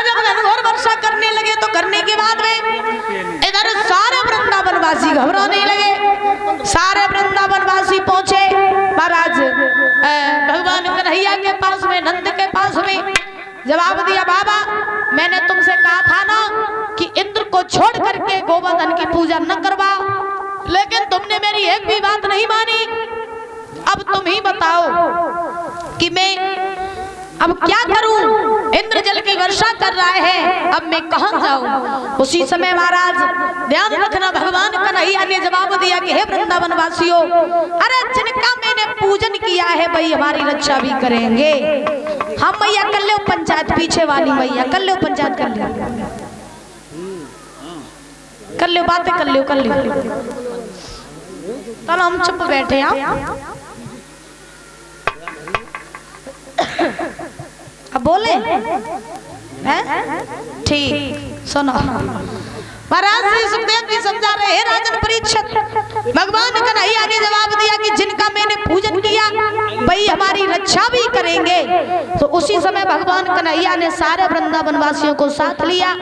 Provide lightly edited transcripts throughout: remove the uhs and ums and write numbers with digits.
जब घनघोर वर्षा करने लगे तो करने के बाद में इधर सारे वृंदावनवासी घबराने लगे। सारे वृंदावनवासी पहुंचे महाराज भगवान कन्हैया के पास में, नंद के पास में। जवाब दिया, बाबा मैंने तुमसे कहा था ना कि इंद्र को छोड़ करके गोवर्धन की पूजा न करवाओ, लेकिन तुमने मेरी एक भी बात नहीं मानी। अब तुम ही बताओ कि मैं अब क्या करूं? इंद्र जल की वर्षा कर रहा है, अब मैं कहां जाऊं? उसी समय महाराज ध्यान रखना, भगवान कन्हैया ने जवाब दिया कि हे वृंदावन वासियों, अरे जिनका मैंने पूजन किया है वही हमारी रक्षा भी करेंगे। हम मैया कर लो पंचायत, पीछे वाली मैया कर लो पंचायत, कर लो बातें कर लो। चलो हम चुप बैठे हैं। अब बोले हैं? ठीक सुनो। महाराज श्री सुखदेव जी समझा रहे हैं, राजन परीक्षित भगवान कन्हैया ने जवाब दिया कि जिनका मैंने पूजन किया वही हमारी रक्षा भी करेंगे। तो उसी समय भगवान कन्हैया ने सारे वृंदावन वासियों को साथ लिया,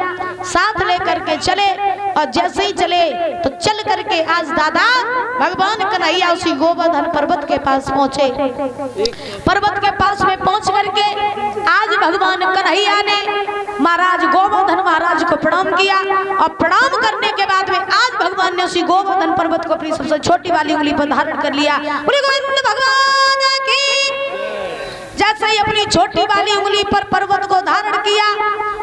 साथ लेकर के चले। और जैसे ही चले तो चल करके आज दादा भगवान कन्हैया उसी गोवर्धन पर्वत के पास पहुंचे। पर्वत के पास में पहुंच करके आज भगवान कन्हैया ने महाराज गोवर्धन महाराज को प्रणाम किया। और प्रणाम करने के बाद में आज भगवान ने उसी गोवर्धन पर्वत को अपनी सबसे छोटी वाली उंगली पर धारण कर लिया। गोविंद भगवान की जैसे ही अपनी छोटी वाली उंगली पर पर्वत को धारण किया,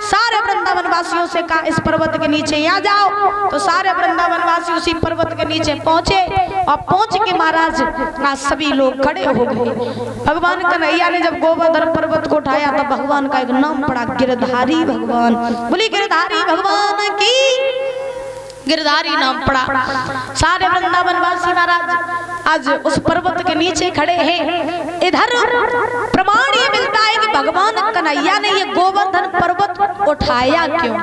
सारे वृंदावन वासियों से कहा इस पर्वत के नीचे आ जाओ। तो सारे वृंदावन वासी उसी पर्वत के नीचे पहुंचे। और पहुंच के महाराज आज सभी लोग खड़े हो गए। भगवान कन्हैया ने जब गोवर्धन पर्वत को उठाया तब भगवान का एक नाम पड़ा, गिरधारी भगवान। बोली गिरधारी भगवान की, गिरधारी नाम पड़ा। सारे वृंदावन वासी महाराज आज उस पर्वत के नीचे खड़े हैं। इधर प्रमाण ये मिलता है कि भगवान कन्हैया ने ये गोवर्धन पर्वत उठाया क्यों?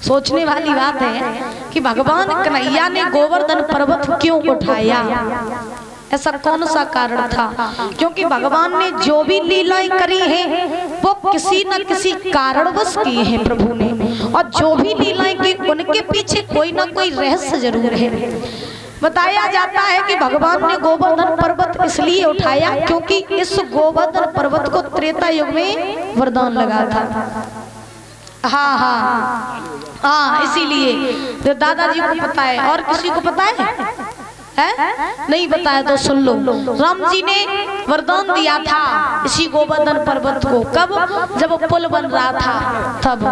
सोचने वाली बात है कि भगवान कन्हैया ने गोवर्धन पर्वत क्यों उठाया? ऐसा कौन सा कारण था? क्योंकि भगवान ने जो भी लीलाएं करी हैं वो किसी न किसी कारणवश किए हैं प्रभु ने। और जो भी लीलाएं की उनके पीछे कोई ना कोई रहस्य जरूर है। बताया जाता है कि भगवान ने गोवर्धन पर्वत इसलिए उठाया क्योंकि इस गोवर्धन पर्वत को त्रेता युग में वरदान लगा था। हाँ हाँ हाँ, इसीलिए दादाजी को पता है। और किसी को पता है? नहीं बताया तो सुन लो। राम जी ने वरदान दिया था इसी गोवर्धन पर्वत को। कब? जब पुल बन रहा था तब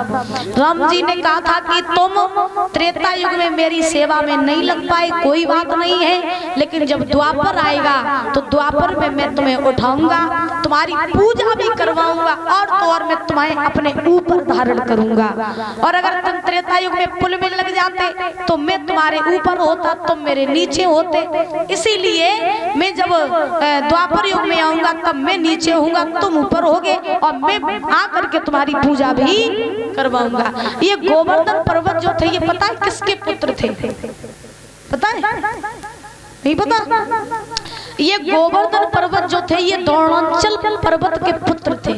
राम जी ने कहा था कि तुम त्रेता युग में मेरी सेवा में नहीं लग पाए, कोई बात नहीं है, लेकिन जब द्वापर आएगा तो द्वापर में मैं तुम्हें उठाऊंगा, तुम्हारी पूजा भी करवाऊंगा और तो और मैं तुम्हें अपने ऊपर धारण करूंगा। और अगर तुम त्रेता युग में पुल में लग जाते तो मैं तुम्हारे ऊपर होता, तुम मेरे नीचे होते। इसीलिए मैं जब द्वापर युग में आऊंगा तब मैं नीचे होऊंगा, तुम ऊपर होगे और मैं आकर के तुम्हारी पूजा भी करवाऊंगा। ये गोवर्धन पर्वत जो थे ये पता है किसके पुत्र थे? पता है? नहीं पता? ये गोवर्धन पर्वत जो थे ये द्रोणांचल पर्वत के पुत्र थे।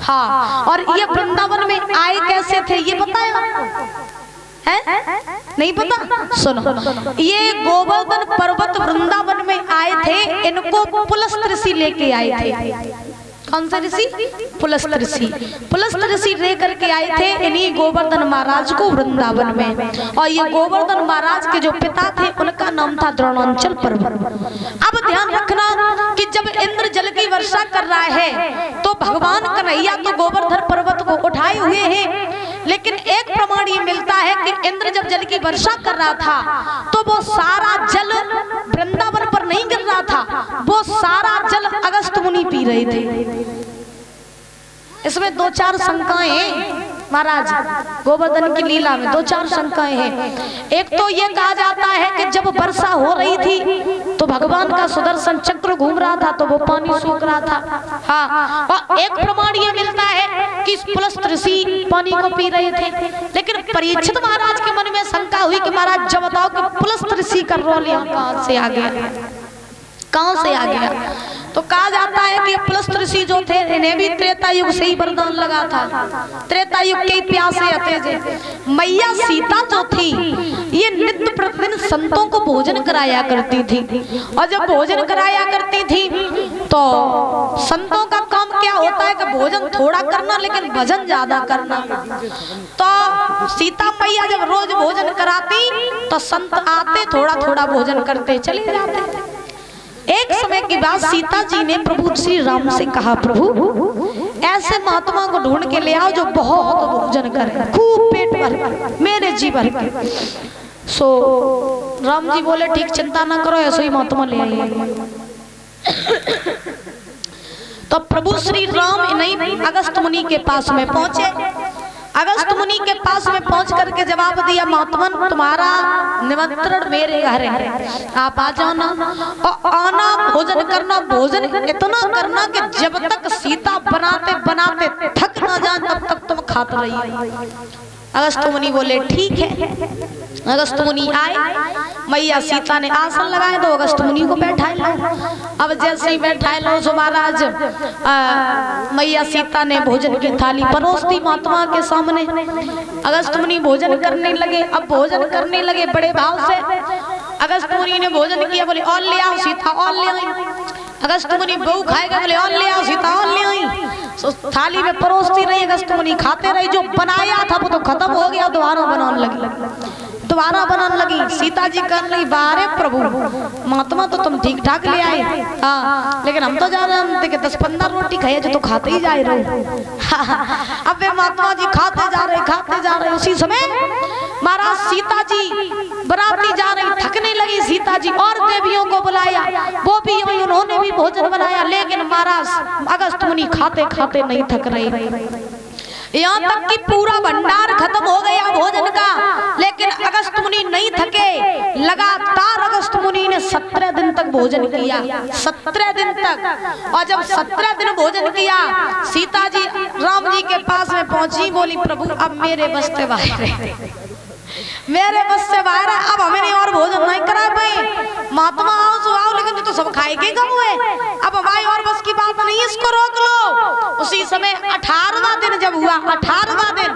हाँ, और ये वृंदावन में आए कैसे थे ये पता है आपको? नहीं पता? सुनो, ये गोवर्धन पर्वत वृंदावन में आए थे, इनको पुलस्त ऋषि लेके आए थे। कौन सा ऋषि? पुलस्त ऋषि। पुलस्त ऋषि लेकर के आए थे इन्हीं गोवर्धन महाराज को वृंदावन में। और ये गोवर्धन महाराज के जो पिता थे उनका नाम था द्रोणांचल पर्वत। अब ध्यान रखना कि जब इंद्र जल की वर्षा कर रहा है तो भगवान कन्हैया तो गोवर्धन पर्वत को उठाए हुए हैं, लेकिन एक प्रमाण ये मिलता है कि इंद्र जब जल की वर्षा कर रहा था तो वो सारा जल वृंदावन पर नहीं गिर रहा था, वो सारा जल अगस्त मुनि पी रहे थे। इसमें दो चार शंकाएं महाराज, गोवर्धन की लीला में दो चार शंकाएं हैं। एक तो ये कहा जाता है कि जब वर्षा हो रही थी तो भगवान का सुदर्शन चक्र घूम रहा था तो वो पानी सूख रहा था। हाँ, और एक प्रमाण ये मिलता है कि पुलस्त ऋषि पानी को पी रहे थे। लेकिन परीक्षित महाराज के मन में शंका हुई कि महाराज जब बताओ कि पुलस्त ऋषि का रोल यहाँ कहाँ से आ गया, कहाँ से आ गया? तो कहा जाता है कि प्लस्त ऋषि जो थे इन्हें भी त्रेता युग से ही वरदान लगा था, त्रेता युग के प्यासे आते थे। मैया सीता जो थी ये नित्य प्रतिदिन संतों को भोजन कराया करती थी, और जब भोजन कराया करती थी तो संतों का काम क्या होता है कि भोजन थोड़ा करना लेकिन भजन ज्यादा करना। तो सीता मैया जब रोज भोजन कराती तो संत आते थोड़ा थोड़ा भोजन करते चले जाते। एक समय की बात सीता जी ने प्रभु श्री राम से कहा, प्रभु ऐसे महात्मा को ढूंढ के ले आओ जो बहुत भोजन करे, खूब पेट भर, मेरे जी भर। सो राम जी बोले ठीक, चिंता ना करो, ऐसे ही महात्मा ले आइए। तो प्रभु श्री राम नहीं अगस्त मुनि के पास में पहुंचे। अगस्त मुनि के पास में पहुंच करके जवाब दिया, महात्मन तुम्हारा निमंत्रण मेरे घर है, आप आ जाओ ना, और आना, भोजन करना, भोजन इतना करना कि जब तक सीता बनाते बनाते थक ना जाए तब तक तुम खाते रहिए। अगस्त मुनि बोले ठीक है। अगस्त मुनि आए, मैया सीता ने आसन लगाए तो अगस्त मुनि को बैठाए लो। अब जैसे ही बैठाए लो सो महाराज मैया सीता ने भोजन की थाली परोस दी महात्मा के सामने। अगस्त मुनि भोजन करने लगे। अब भोजन करने लगे बड़े भाव से। अगस्त मुनि ने भोजन किया, बोले और ले आओ सीता, और ले आई। अगस्त मुनि बहू खाएगा, बोले और ले आओ सीता, और ले आई। थाली में परोसती रही, अगस्त मुनि खाते रही। जो बनाया था वो तो खत्म हो गया, दोबारा बनाने लगी। सीता जी कहने लगी, बारे प्रभु महात्मा तो तुम ठीक ठाक ले आए, हाँ, लेकिन हम तो जा रहे थे कि 10-15 रोटी खाए जो तो खाते ही जा रहे। अब वे महात्मा जी खाते जा रहे। उसी समय महाराज सीता जी बराती जा रही, थकने लगी सीता जी, और देवियों को बुलाया, वो भी उन्होंने भी भोजन बनाया, लेकिन महाराज अगस्त मुनि खाते खाते नहीं थक रहे। यहाँ तक कि पूरा भंडार खत्म हो गया भोजन का, लेकिन अगस्त मुनि नहीं थके। लगातार अगस्त मुनि ने 17 दिन तक भोजन किया, 17 दिन तक। और जब 17 दिन भोजन किया, सीता जी राम जी के पास में पहुंची, बोली प्रभु अब मेरे बस से बाहर है, मेरे बस से बाहर है, अब हमें नहीं और भोजन नहीं करा पाए। महात्मा आओ सो आओ, लेकिन तो सब खाएंगे कब हुए, अब हमारी और बस की बात नहीं, इसको रोक लो। उसी समय 18वां दिन जब हुआ, 18वां दिन,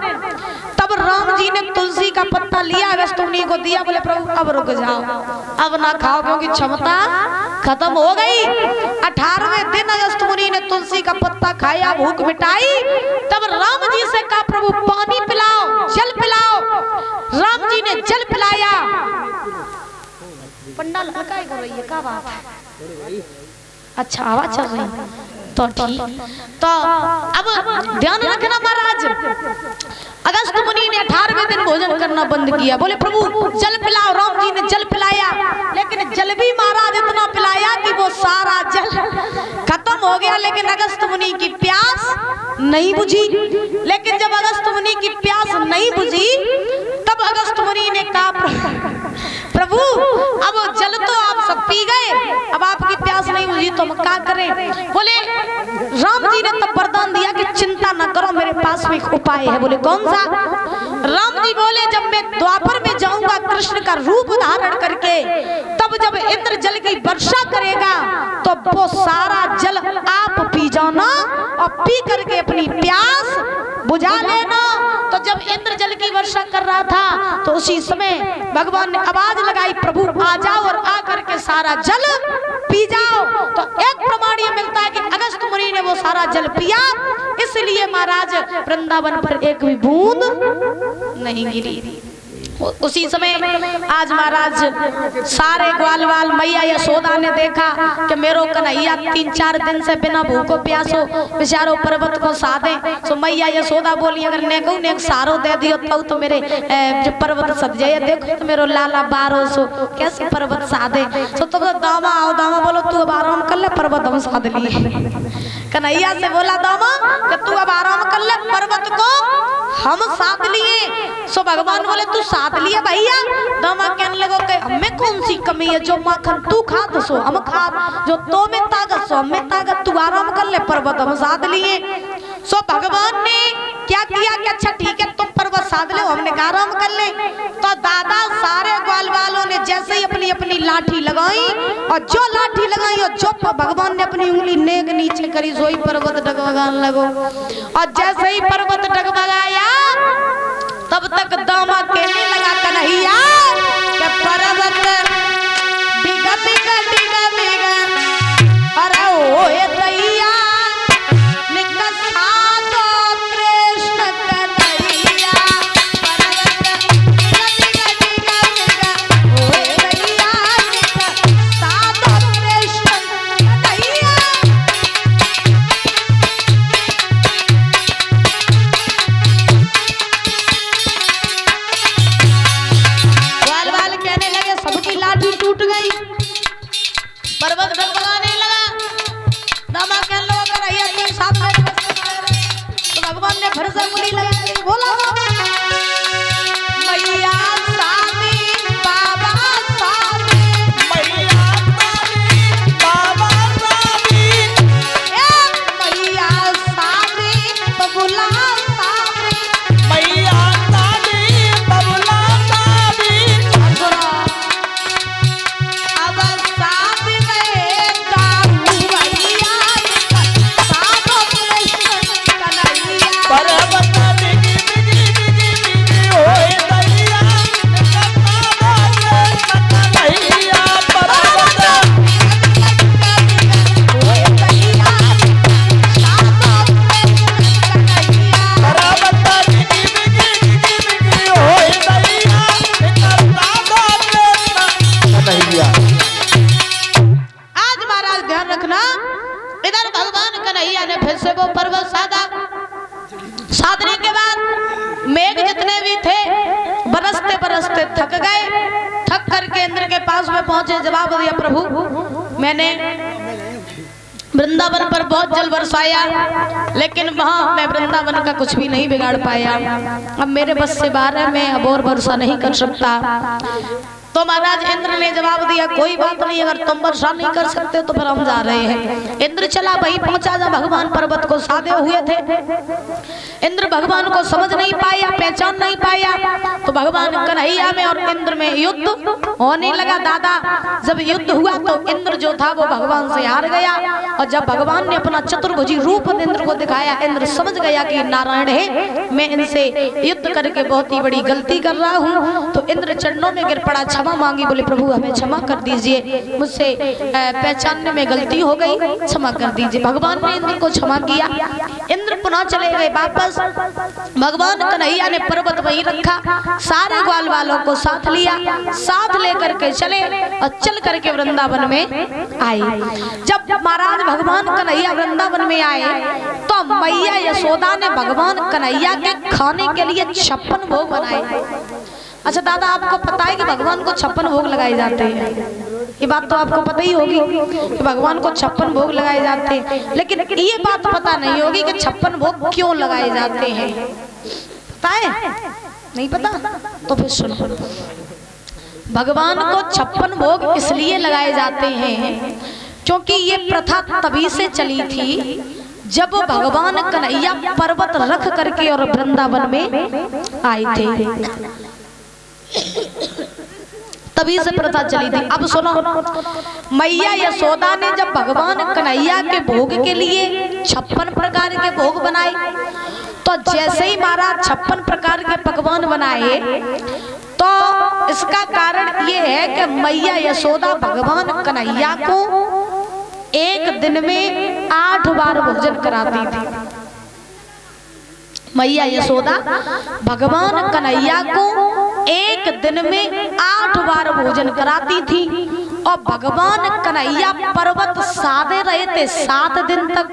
तब राम जी ने तुलसी का पत्ता लिया, अगस्त मुनि को दिया, बोले प्रभु अब रुक जाओ, अब ना खाओ क्योंकि क्षमता खत्म हो गई। 18वें दिन अगस्त मुनि ने तुलसी का पत्ता खाया, भूख मिटाई। तब राम जी से कहा प्रभु पानी पिलाओ, जल पिलाओ। राम जी ने जल पिलाया। पंडाल हल्का ही कर रही है, क्या बात है? अच्छा आवाज चल रही है तो ठीक। तो अब ध्यान रखना महाराज, अगस्त मुनि ने 18वें दिन भोजन करना बंद किया। बोले प्रभु जल पिलाओ। राम जी ने जल पिलाया, लेकिन जल भी महाराज इतना पिलाया कि वो सारा जल खत्म हो गया, लेकिन अगस्त मुनि की प्यास नहीं बुझी। लेकिन जब अगस्त मुनि की प्यास नहीं बुझी, तब अगस्त मुनि ने कहा प्रभु अब जल तो आप सब पी गए, अब आपकी प्यास नहीं बुझी तो हम क्या करें? बोले राम जी ने तब वरदान दिया कि चिंता न करो, मेरे पास में एक उपाय है। बोले कौन सा? राम जी बोले जब मैं द्वापर में जाऊंगा कृष्ण का रूप धारण करके, तब जब इंद्र जल की वर्षा करेगा तो वो सारा जल आप पी जाना और पी करके अपनी प्यास बुझा लेना। तो जब इंद्र जल की वर्षा कर रहा था तो उसी समय भगवान ने आवाज लगाई प्रभु आ जाओ और आ करके सारा जल पी जाओ। तो एक प्रमाण ये मिलता है कि अगस्त मुनि ने वो सारा जल पिया, इसलिए महाराज वृंदावन पर एक भी बूंद नहीं गिरी। उसी समय आज महाराज सारे ग्वाल वाल मैया यशोदा ने देखा कि मेरो कन्हैया 3-4 दिन से बिना भूखो प्यासो बेचारो पर्वत को साधे। तो मैया यशोदा बोली अगर नेको ने सारो दे दियो तो मेरे जो पर्वत सद जाए, देखो तो मेरो लाला बारो सो कैसे पर्वत साधे। तो दामा आओ, दामा बोलो तू अब आराम कर ले, पर्वत हम साध लिए। कन्हैया से बोला दामा कि तू अब आराम कर ले, पर्वत को हम साध लिए। सो भगवान बोले तू साध लिया भैया। दामा कहने लगो कि हमें कौन सी कमी है, जो माखन तू खा दसो हम खा, जो तो में ताकत सो हमें ताकत, तू आराम कर ले, पर्वत हम साध लिए। सो भगवान ने क्या किया कि अच्छा ठीक है तुम पर्वत साध ले, लो, हमने कहा आराम कर ले। तो दादा सारे ग्वाल वालों ने जैसे ही अपनी अपनी लाठी लगाई, और जो लाठी लगाई और जो भगवान ने अपनी उंगली नेक नीचे करी, सोई पर्वत डगमगाने लगो। और जैसे ही पर्वत डगमगाया तब तक दामा कहने लगा कन्हैया कि पर्वत डिगा डिगा डिगा डिगा, अरे ओए दैया निकसा दो कृष्ण कन्हैया, पर्वत डिगा डिगा डिगा, ओए दैया निकसा दो कृष्ण कन्हैया। वाल वाल कहने लगे, सबकी लाठी टूट गई, पर्वत डगमगाने लगा। दामा कहने लगा कन्हैया के साथ में, तो भगवान ने फिर से उंगली लगाई, बोला मैया सामी बाबा सामी, मैया सामी बाबा सामी, मैया सामी बबुला सामी, मैया सामी बबुला सामी, अब सामी में दाऊ भैया साधो कृष्ण कन्हैया। पर्वत डिगी डिगी डिगी डिगी, ओए दैया निकसा दो कृष्ण कन्हैया, पर्वत ओए दैया साधो कृष्ण कन्हैया। पर्वत डिगी डिगी डिगी डिगी, ओए दैया निकसा दो कृष्ण कन्हैया। आज महाराज ध्यान रखना, इधर भगवान कन्हैया ने फिर से वो पर्वत साधा। साधने के बाद मेघ जितने भी थे बरसते बरसते थक गए। थक करके इंद्र के पास में पहुंचे, जवाब दिया प्रभु मैंने वृंदावन पर बहुत जल बरसाया, लेकिन वहां मैं वृंदावन का कुछ भी नहीं बिगाड़ पाया। अब मेरे बस से बाहर है, मैं अब और वर्षा नहीं कर सकता। तो महाराज इंद्र ने जवाब दिया कोई बात नहीं, अगर तुम वर्षा नहीं कर सकते तो फिर हम जा रहे हैं। इंद्र चला वहीं पहुंचा जहाँ भगवान पर्वत को साधे हुए थे। इंद्र भगवान को समझ नहीं पाया, पहचान नहीं पाया, तो भगवान कन्हैया में और इंद्र में युद्ध होने लगा। दादा जब युद्ध हुआ तो इंद्र जो था वो भगवान से हार गया, और जब भगवान ने अपना चतुर्भुजी रूप इंद्र को दिखाया, इंद्र समझ गया कि नारायण है, मैं इनसे युद्ध करके बहुत ही बड़ी गलती कर रहा हूँ। तो इंद्र चरणों में गिर पड़ा, क्षमा मांगी, बोले प्रभु हमें क्षमा कर दीजिए, मुझसे पहचानने में गलती हो गई, क्षमा कर दीजिए। भगवान ने इंद्र को क्षमा किया। इंद्र पुनः चले गए वापस। भगवान कन्हैया ने पर्वत वहीं रखा, सारे ग्वाल वालों को साथ लिया, साथ लेकर के चले और चल करके वृंदावन में आए। जब महाराज भगवान कन्हैया वृंदावन में आए तो मैया यशोदा ने भगवान कन्हैया के खाने के लिए 56 भोग बनाए। अच्छा दादा आपको पता है कि भगवान को 56 भोग लगाए जाते हैं? ये बात तो आपको पता ही होगी कि भगवान को 56 भोग लगाए जाते हैं, लेकिन ये बात पता नहीं होगी कि 56 भोग क्यों लगाए जाते हैं। पता है? नहीं पता? तो फिर सुनो, भगवान को 56 भोग इसलिए लगाए जाते हैं क्योंकि ये प्रथा तभी से चली थी जब भगवान कन्हैया पर्वत रख करके और वृंदावन में आए थे, तभी से प्रथा चली थी। अब सुनो, मैया यशोदा ने जब भगवान कन्हैया के भोग के लिए 56 प्रकार के भोग बनाए, तो जैसे ही महाराज 56 प्रकार के पकवान बनाए, तो इसका कारण ये है कि मैया यशोदा भगवान कन्हैया को एक दिन में 8 बार भोजन कराती थी। मैया यशोदा भगवान कन्हैया को एक दिन में 8 बार भोजन कराती थी, और भगवान कन्हैया पर्वत साधे रहे थे 7 दिन तक,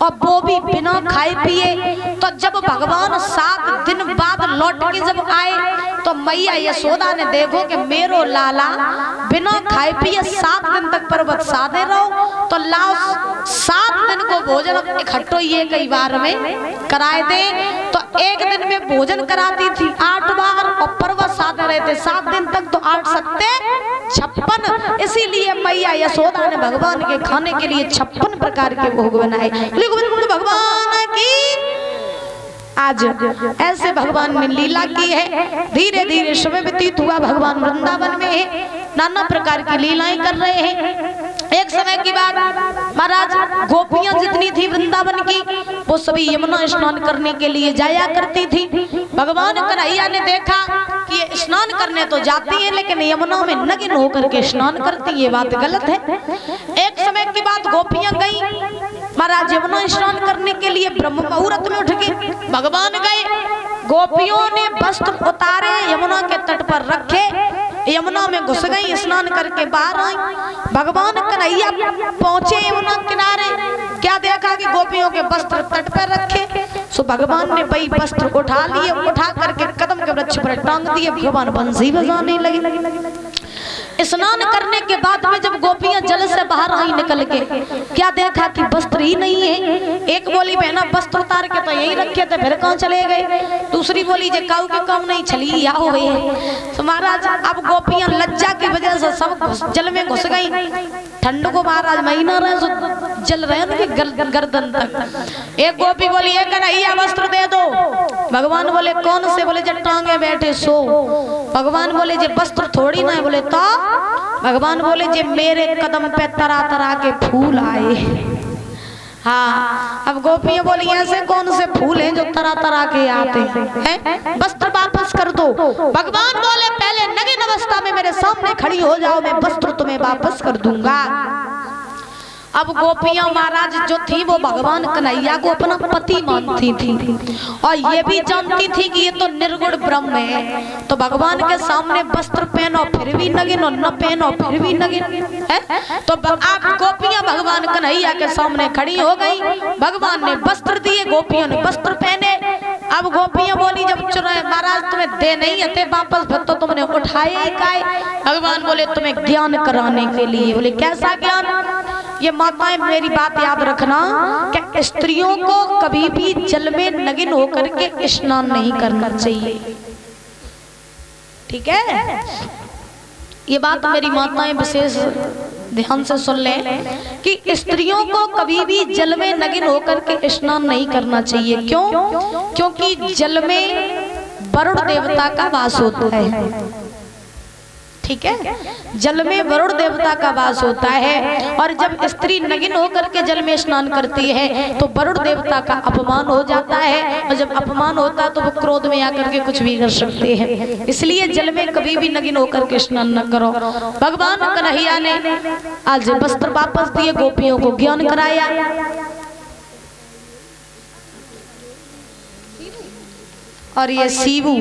और वो भी बिना खाए पिए। तो जब भगवान 7 दिन बाद लौट के जब आए तो मैया यशोदा ने देखो कि मेरो लाला बिना खाए पिए 7 दिन तक पर्वत साधे रहो, तो लाओ 7 दिन को भोजन इकट्ठो ये कई बार में कराए दे। तो एक दिन में भोजन कराती थी 8 बार, और पर्वत साधे रहे थे 7 दिन तक, तो 8 सत्ते 56। इसीलिए मैया यशोदा ने भगवान के खाने के लिए 56 प्रकार के भोग बनाए। भगवान की आज ऐसे भगवान ने लीला की है। धीरे धीरे समय व्यतीत हुआ, भगवान वृंदावन में है, नाना प्रकार की लीलाएं कर रहे हैं। एक समय की बात, महाराज गोपियां जितनी थी वृंदावन की, वो सभी यमुना स्नान करने के लिए जाया करती थी। भगवान कन्हैया ने देखा कि ये स्नान करने तो जाती हैं, लेकिन यमुना में नग्न होकर के स्नान करती, ये बात गलत है। एक समय की बात, गोपियां गई महाराज यमुना स्नान करने के लिए, ब्रह्म मुहूर्त में उठ के भगवान गए। गोपियों ने वस्त्र उतारे, यमुना के तट पर रखे, यमुना में घुस गई, स्नान करके बाहर आई। भगवान कन्हैया पहुंचे यमुना किनारे, क्या देखा कि गोपियों के वस्त्र तट पर रखे। सो भगवान ने वही वस्त्र उठा लिए, उठा करके कदम के वृक्ष पर टांग दिए। भगवान बंसी बजाने लगे। स्नान करने के बाद में जब गोपियां जल से बाहर आई निकल के, क्या देखा कि वस्त्र ही नहीं है। एक बोली बहना वस्त्र उतार के तो यही रखे थे, फिर कहाँ चले गए। दूसरी बोली जे काऊ के काम नहीं चली या हुए। तो महाराज अब गोपियां लज्जा की वजह से सब जल में घुस गई। ठंड को महाराज महीना रहे, तो जल रहे उनके गर्दन तक। एक गोपी बोली ये कन्हैया वस्त्र दे दो। भगवान बोले कौन से? बोले जब टांगे बैठे सो। भगवान बोले जे वस्त्र थोड़ी ना है। बोले तो भगवान बोले जे मेरे कदम पे तरह तरह के फूल आए। हाँ, अब गोपियां बोली ऐसे कौन से फूल हैं जो तरह तरह के आते हैं? वस्त्र वापस कर दो। भगवान बोले पहले नग्न अवस्था में मेरे सामने खड़ी हो जाओ, मैं वस्त्र तुम्हें वापस कर दूंगा। अब गोपियां महाराज जो थी वो भगवान कन्हैया को अपना पति मानती थी और ये भी जानती थी कि ये तो निर्गुण ब्रह्म है। तो भगवान के सामने वस्त्र पहनो फिर भी नग्न और न पहनो फिर भी नग्न है। तो आप गोपियां भगवान कन्हैया के सामने खड़ी हो गई। भगवान ने वस्त्र दिए, गोपियों ने वस्त्र पहने। अब गोपियां बोली जब चुराए महाराज तुम्हें दे नहीं आते वापस, फिर तो तुमने उठाए ही काहे? भगवान बोले तुम्हें ज्ञान कराने के लिए। बोले कैसा ज्ञान? ये माताएं मेरी बात याद रखना कि स्त्रियों को कभी भी जल में नग्न होकर के स्नान नहीं करना चाहिए, ठीक है? ये बात मेरी माताएं विशेष ध्यान से सुन लें कि स्त्रियों को कभी भी जल में नग्न होकर के स्नान नहीं करना चाहिए। क्यों? क्योंकि जल में वरुण देवता का वास होता है, ठीक है? जल में वरुण देवता का वास होता है और जब स्त्री नग्न होकर के जल में स्नान करती है तो वरुण देवता का अपमान हो जाता है और जब अपमान होता है तो वो क्रोध में आकर के कुछ भी कर सकते हैं। इसलिए जल में कभी भी नग्न होकर के स्नान न करो। भगवान कन्हैया ने आज वस्त्र वापस दिए, गोपियों को ज्ञान कराया। और ये शिवू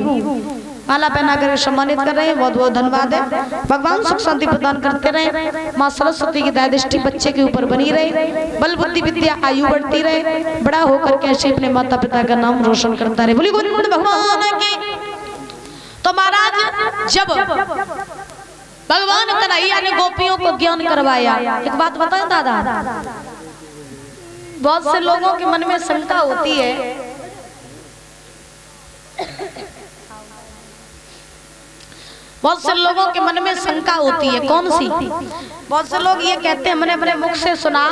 माला पहना कर सम्मानित कर रहे हैं, बहुत बहुत धन्यवाद है। भगवान सुख शांति प्रदान करते रहे, माँ सरस्वती की दया दृष्टि बच्चे के ऊपर बनी रहे, बल बुद्धि विद्या आयु बढ़ती रहे, बड़ा होकर कैसे अपने माता पिता का नाम रोशन करता रहे। बोली गोविंद भगवान की। तो महाराज जब भगवान कन्हैया ने गोपियों को ज्ञान करवाया, एक बात बताएं दादा, बहुत से लोगों के मन में शंका होती है, बहुत से लोगों के मन में शंका होती है। कौन सी? बहुत से लोग ये कहते हैं, मैंने अपने मुख से सुना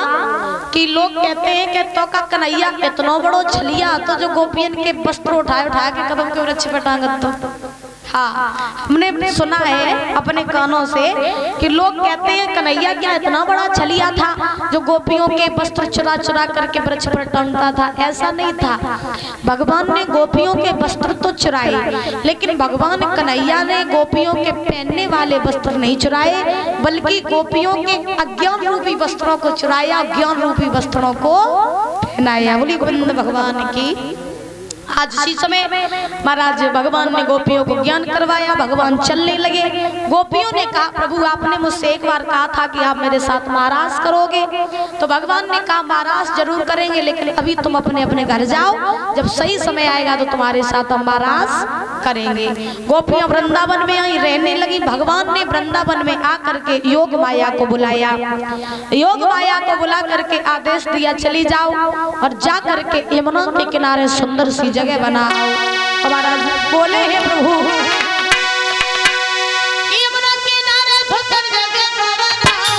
कि लोग कहते हैं कि तो का कन्हैया इतना बड़ो छलिया तो जो गोपियन के वस्त्र उठा के कदम के वृक्ष पर टांगत। तो हाँ, हमने सुना है अपने कानों से कि लोग कहते हैं कन्हैया क्या इतना बड़ा छलिया था जो गोपियों के वस्त्र चुरा चुरा करके वृक्ष पर टांगता था। ऐसा नहीं था। भगवान ने गोपियों के वस्त्र तो चुराए, लेकिन भगवान कन्हैया ने गोपियों के पहनने वाले वस्त्र नहीं चुराए, बल्कि गोपियों के अज्ञान रूपी वस्त्रों को चुराया, ज्ञान रूपी वस्त्रों को पहनाया। बोली गोविंद भगवान की। आज इसी समय महाराज भगवान ने गोपियों को ज्ञान करवाया, भगवान चलने लगे। गोपियों ने कहा प्रभु आपने मुझसे एक बार कहा था कि आप मेरे साथ महाराज करोगे। तो भगवान ने कहा महाराज जरूर करेंगे, लेकिन अभी तुम अपने अपने घर जाओ, जब सही समय आएगा तो तुम्हारे साथ हम महाराज करेंगे। गोपियां वृंदावन में आई, रहने लगी। भगवान ने वृंदावन में आकर के योग माया को बुलाया, योग माया को बुला करके आदेश दिया चली जाओ और जा करके यमुना के किनारे सुंदर सी जगह बनाओ। हमारा बोले हैं प्रभु यमुना किनारे सुंदर जगह बनाओ,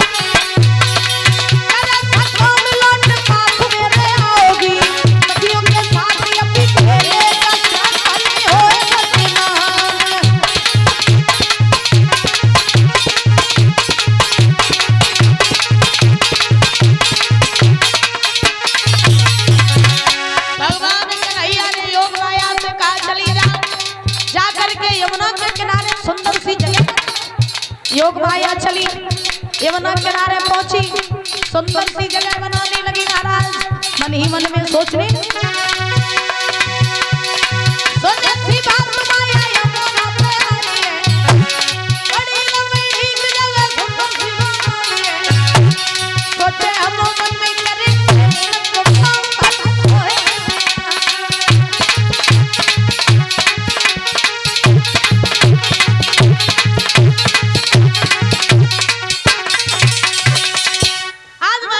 लौट पास मेरे आओगी, नदियों के साथ अपनी योग माया चली यमुना किनारे पहुंची, सुंदर सी जगह बनाने लगी महाराज। मन ही मन में सोचने